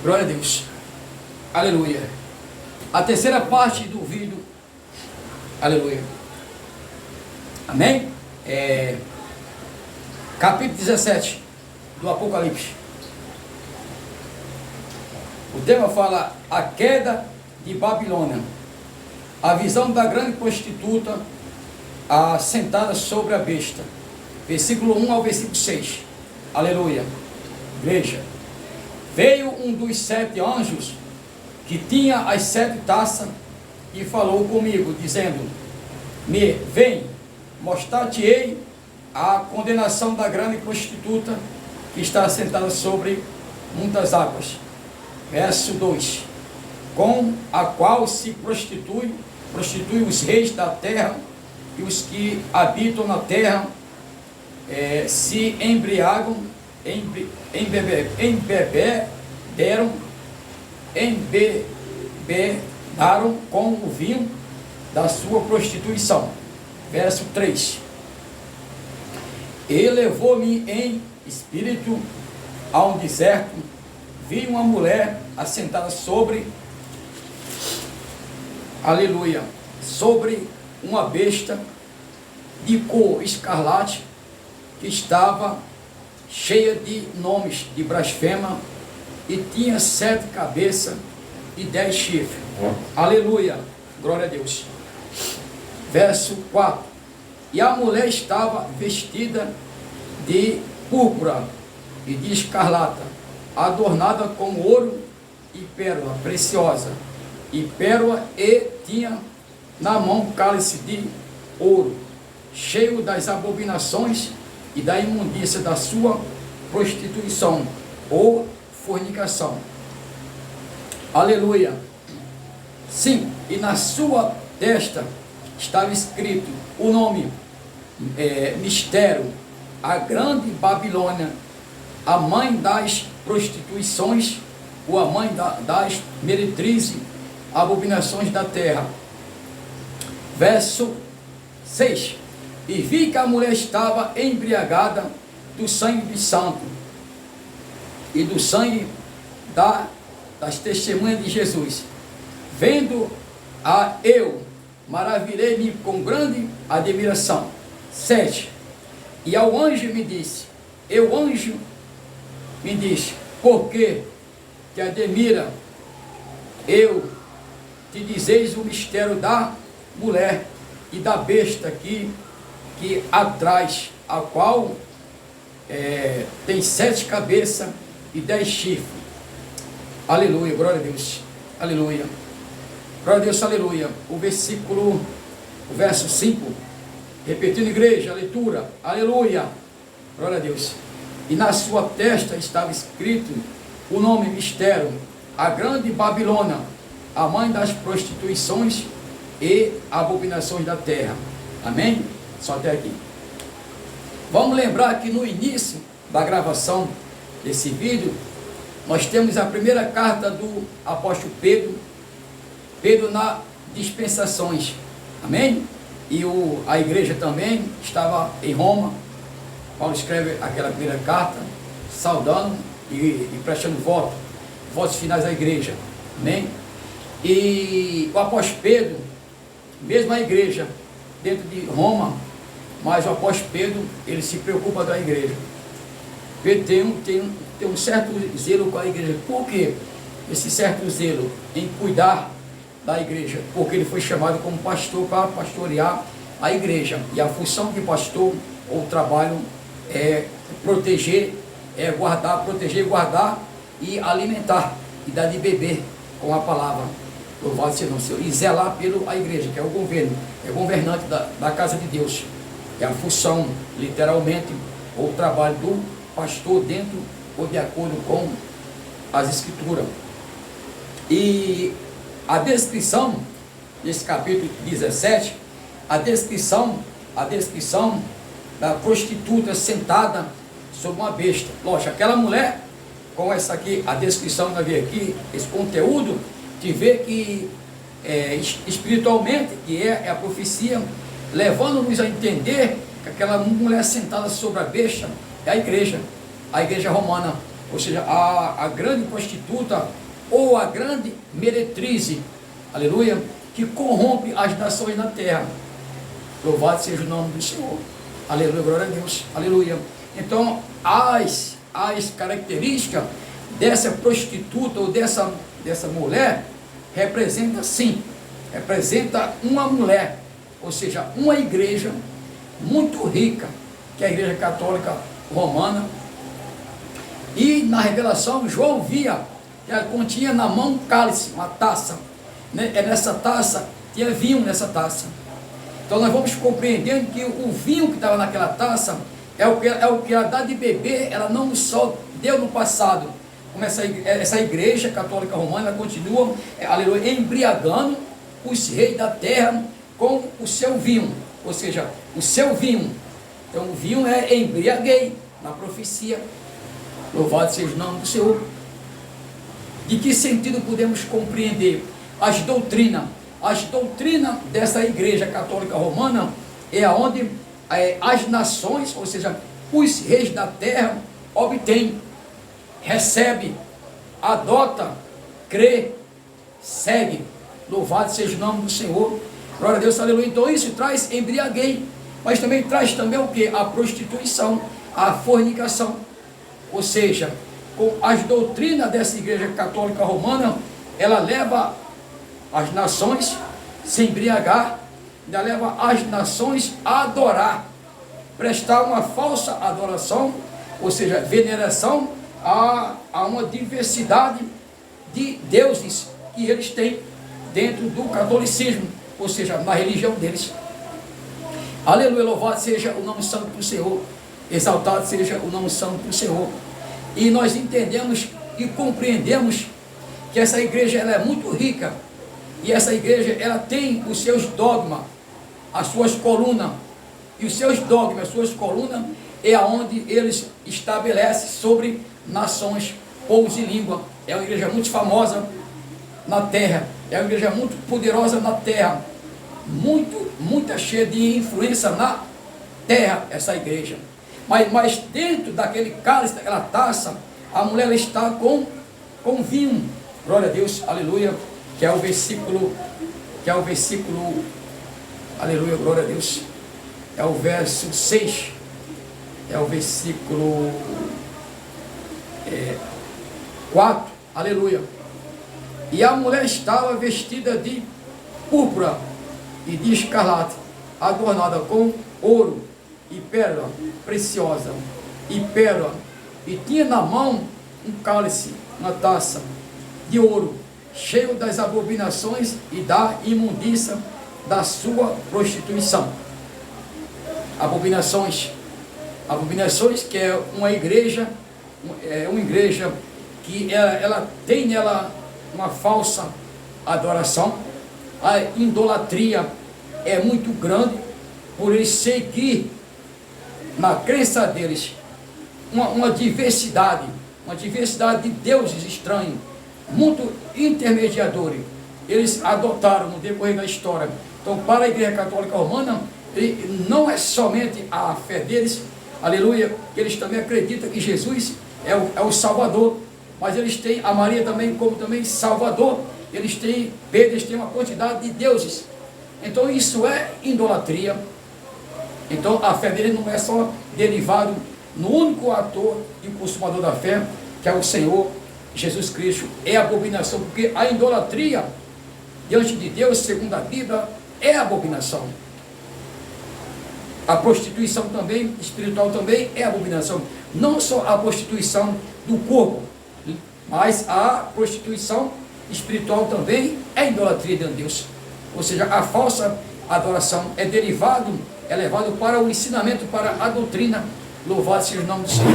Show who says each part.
Speaker 1: Glória a Deus. Aleluia. A terceira parte do vídeo. Aleluia. Amém? Capítulo 17 do Apocalipse. O tema fala a queda de Babilônia. A visão da grande prostituta assentada sobre a besta. Versículo 1 ao versículo 6. Aleluia. Veja. Veio um dos 7 anjos que tinha as 7 taças e falou comigo, dizendo-me: vem, mostrar-te-ei a condenação da grande prostituta que está assentada sobre muitas águas. Verso 2. Com a qual se prostitui os reis da terra, e os que habitam na terra se embriagam, embebedaram com o vinho da sua prostituição. Verso 3. E levou-me em espírito a um deserto, vi uma mulher assentada sobre, aleluia, sobre uma besta de cor escarlate, que estava cheia de nomes de blasfema, e tinha 7 cabeças e 10 chifres. Aleluia, glória a Deus. Verso 4. E a mulher estava vestida de púrpura e de escarlata, adornada com ouro e pérola preciosa, e tinha na mão cálice de ouro, cheio das abominações e da imundícia da sua prostituição ou fornicação. Aleluia. Sim, e na sua testa estava escrito o nome, mistério, a grande Babilônia, a mãe das prostituições, ou a mãe das meretrizes, abominações da terra. Verso 6. E vi que a mulher estava embriagada do sangue de santo e do sangue das testemunhas de Jesus. Vendo eu, maravilhei-me com grande admiração. 7. E ao anjo me disse, por que te admira? Eu te dizeis o mistério da mulher e da besta que atrás, a qual tem 7 cabeças e 10 chifres. Aleluia, glória a Deus. Aleluia. Glória a Deus, aleluia. O verso 5, repetindo, igreja, a leitura. Aleluia. Glória a Deus. E na sua testa estava escrito o nome mistério, a grande Babilônia, a mãe das prostituições e abominações da terra. Amém? Só até aqui. Vamos lembrar que no início da gravação desse vídeo, nós temos a primeira carta do apóstolo Pedro na dispensações. Amém? E a igreja também estava em Roma. Paulo escreve aquela primeira carta, saudando e prestando votos finais à igreja. Amém? E o apóstolo Pedro, mesmo a igreja dentro de Roma, mas o apóstolo Pedro, ele se preocupa da igreja. Pedro tem um certo zelo com a igreja. Por quê? Esse certo zelo em cuidar da igreja, porque ele foi chamado como pastor para pastorear a igreja. E a função de pastor, ou trabalho, é proteger, proteger, guardar e alimentar, e dar de beber com a palavra. Louvado seja o nome do Senhor. E zelar pela igreja, que é o governo, é o governante da casa de Deus. É a função, literalmente, ou trabalho do pastor dentro ou de acordo com as escrituras. E a descrição desse capítulo 17, a descrição da prostituta sentada sobre uma besta. Lógico, aquela mulher, com essa aqui, a descrição que nós vemos aqui, esse conteúdo, te vê que espiritualmente, que é a profecia, levando-nos a entender que aquela mulher sentada sobre a besta é a igreja romana, ou seja, a grande prostituta ou a grande meretriz, aleluia, que corrompe as nações na terra. Louvado seja o nome do Senhor, aleluia, glória a Deus, aleluia. Então, as características dessa prostituta ou dessa mulher representa sim, representa uma mulher, ou seja, uma igreja muito rica, que é a Igreja Católica Romana. E na revelação, João via que ela continha na mão um cálice, uma taça, né? É nessa taça, tinha vinho nessa taça. Então nós vamos compreendendo que o vinho que estava naquela taça é o que ela dá de beber, ela não só deu no passado, como essa igreja católica romana, ela continua, aleluia, embriagando os reis da terra com o seu vinho, ou seja, o seu vinho. Então o vinho é embriaguei, na profecia. Louvado seja o nome do Senhor. De que sentido podemos compreender as doutrinas? As doutrinas dessa igreja católica romana é aonde as nações, ou seja, os reis da terra, obtêm, recebe, adota, crê, segue. Louvado seja o nome do Senhor. Glória a Deus, aleluia. Então isso traz embriaguez, mas também traz também o que? A prostituição, a fornicação. Ou seja, com as doutrinas dessa igreja católica romana, ela leva as nações a se embriagar, ela leva as nações a adorar, prestar uma falsa adoração, ou seja, veneração a uma diversidade de deuses que eles têm dentro do catolicismo, ou seja, na religião deles. Aleluia, louvado seja o nome santo do Senhor, exaltado seja o nome santo do Senhor. E nós entendemos e compreendemos que essa igreja ela é muito rica, e essa igreja ela tem os seus dogmas, as suas colunas, e os seus dogmas, as suas colunas é aonde eles estabelecem sobre nações, povos e língua. É uma igreja muito famosa na terra, é uma igreja muito poderosa na terra, muito cheia de influência na terra, essa igreja. Mas dentro daquele cálice, daquela taça, a mulher está com vinho. Glória a Deus, aleluia, que é o versículo, aleluia, glória a Deus, é o verso 6, é o versículo 4, aleluia. E a mulher estava vestida de púrpura e de escarlate, adornada com ouro e pérola preciosa, e tinha na mão um cálice, uma taça de ouro, cheio das abominações e da imundícia da sua prostituição. Abominações que é uma igreja que ela tem nela uma falsa adoração. A idolatria é muito grande, por eles seguir na crença deles uma diversidade de deuses estranhos, muito intermediadores. Eles adotaram no decorrer da história. Então, para a Igreja Católica Romana, não é somente a fé deles, aleluia, eles também acreditam que Jesus é o Salvador, mas eles têm a Maria também como também Salvador, eles têm uma quantidade de deuses. Então isso é idolatria. Então a fé dele não é só derivado no único autor e consumador da fé, que é o Senhor Jesus Cristo. É abominação, porque a idolatria diante de Deus, segundo a Bíblia, é abominação. A prostituição também, espiritual também, é abominação. Não só a prostituição do corpo, mas a prostituição espiritual também é idolatria de Deus. Ou seja, a falsa adoração é levado para o ensinamento, para a doutrina. Louvado seja o nome do Senhor.